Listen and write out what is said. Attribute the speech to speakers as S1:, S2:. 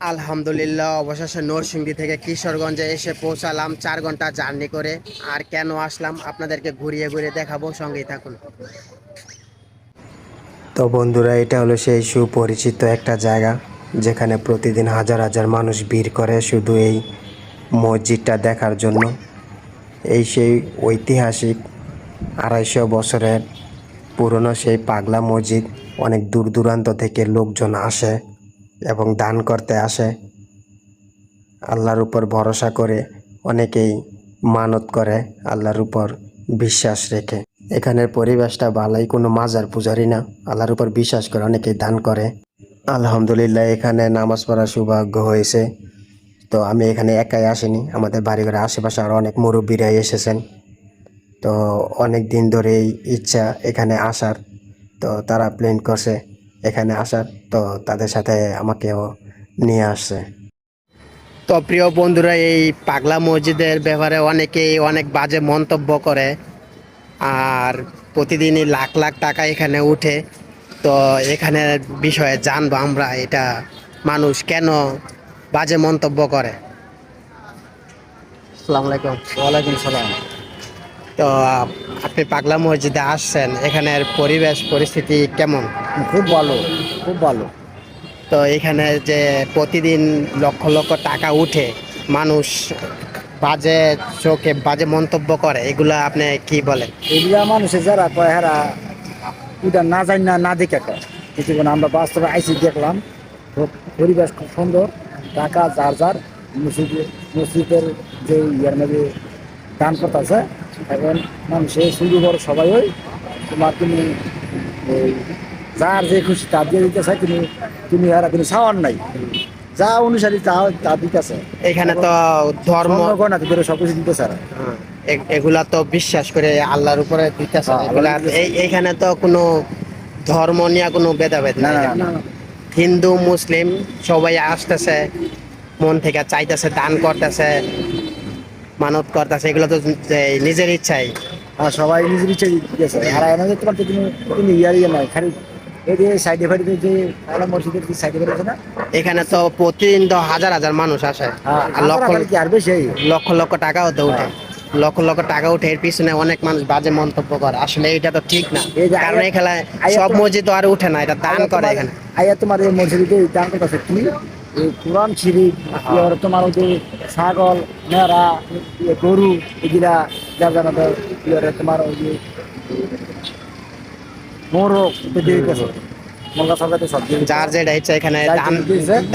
S1: আলহামদুলিল্লাহ, অবশেষে নরসিংদী থেকে কিশোরগঞ্জে এসে পৌঁছালাম 4 ঘন্টা জার্নি করে। আর কেন আসলাম আপনাদেরকে ঘুরিয়ে ঘুরিয়ে দেখাবো, সঙ্গেই থাকুন।
S2: তো বন্ধুরা, এটা হলো সেই সুপরিচিত একটা জায়গা যেখানে প্রতিদিন হাজার হাজার মানুষ ভিড় করে শুধু এই মসজিদটা দেখার জন্য। এই সেই ঐতিহাসিক 250 বছরের পুরনো সেই পাগলা মসজিদ। অনেক দূর দূরান্ত থেকে লোকজন আসে এবং দান করতে আসে। আল্লাহর উপর ভরসা করে অনেকেই মানত করে, আল্লাহর উপর বিশ্বাস রেখে। এখানের পরিবেশটা ভালোই, কোনো মাজার পূজারি না, আল্লাহর উপর বিশ্বাস করে অনেকেই দান করে। আলহামদুলিল্লাহ, এখানে নামাজ পড়ার সৌভাগ্য হয়েছে। তো আমি এখানে একাই আসিনি, আমাদের বাড়িঘরের আশেপাশে আরও অনেক মুরব্বীরাই এসেছেন। তো অনেক দিন ধরেই ইচ্ছা এখানে আসার, তো তারা প্ল্যান করছে এখানে আসার, তো তাদের সাথে আমাকেও নিয়ে আসছে।
S1: তো প্রিয় বন্ধুরা, এই পাগলা মসজিদের ব্যাপারে অনেকেই অনেক বাজে মন্তব্য করে। আর প্রতিদিনই লাখ লাখ টাকা এখানে উঠে। তো এখানে বিষয়ে জানবো আমরা, এটা মানুষ কেন বাজে মন্তব্য করে। আসসালামু আলাইকুম।
S3: ওয়ালাইকুম সালাম।
S1: তো আপনি পাগলা মসজিদে আসছেন, এখানের পরিবেশ পরিস্থিতি কেমন?
S3: খুব ভালো, খুব ভালো।
S1: তো এখানে যে প্রতিদিন লক্ষ লক্ষ টাকা উঠে, মানুষ বাজে চোখে বাজে মন্তব্য করে, এগুলা আপনি কি বলেন?
S3: এগুলা মানুষের যারা কয় হেরা এটা না জানি না, না দেখে কয়। কিন্তু আমরা বাস্তবে আইসি দেখলাম, খুব পরিবেশ খুব সুন্দর। টাকা যার যার মসজিদের যে ইয়ার মধ্যে দান করতেছে, এখন মানুষের শুরু বড় সবাই ওই তোমার তুমি ওই যার যে খুশি তার দিয়ে দিতে চাই, তুমি তুমি আর তুমি চাওয়ার নাই, যা অনুসারী তা দিতেছে।
S1: এখানে তো ধর্ম,
S3: না তোদের সব কিছু দিতেছে।
S1: হ্যাঁ, এগুলা তো বিশ্বাস করে আল্লাহর উপরে দিতেছে।
S3: হ্যাঁ,
S1: এগুলা
S3: আল্লাহর দিতেছে।
S1: এইখানে তো কোনো ধর্ম নিয়ে কোনো ভেদাভেদ
S3: না
S1: নাই।
S3: না না,
S1: হিন্দু মুসলিম সবাই আসতেছে, মন থেকে চাইতেছে, দান করতেছে, মানত করতেছে, এগুলো তো নিজের ইচ্ছাই।
S3: আর সবাই নিজের ইচ্ছে দিতেছে। আর এনে তোমার তো তুমি তুমি ইয়ে নাই, খালি এই যে সাইডে ফাইডে যে আলা মসজিদের যে সাইডে ফাইডে আছে না,
S1: এখানে তো প্রতিদিন তো হাজার হাজার মানুষ আসে। আর লক্ষ
S3: কি আর বেশি
S1: লক্ষ লক্ষ টাকাও তো উঠে। লক্ষ লক্ষ টাকা উঠে, এর পিছনে অনেক মানুষ বাজে মন্তব্য করে। আসলে এটা তো ঠিক না,
S3: এই যে
S1: কারণ এখানে সব মসজিদ আর উঠে না, এটা দান করে এখানে।
S3: আইয়া তোমার এই মসজিদে দান করতেছে কি এই কোরআন শরীফ, তোমার ওই যে ছাগল মেরা গরু এগুলা যার যারা তোমার ওই যে মোরগ দিয়ে দিতেছে, মোরগা সরকার সব
S1: যার যেটা ইচ্ছা এখানে দান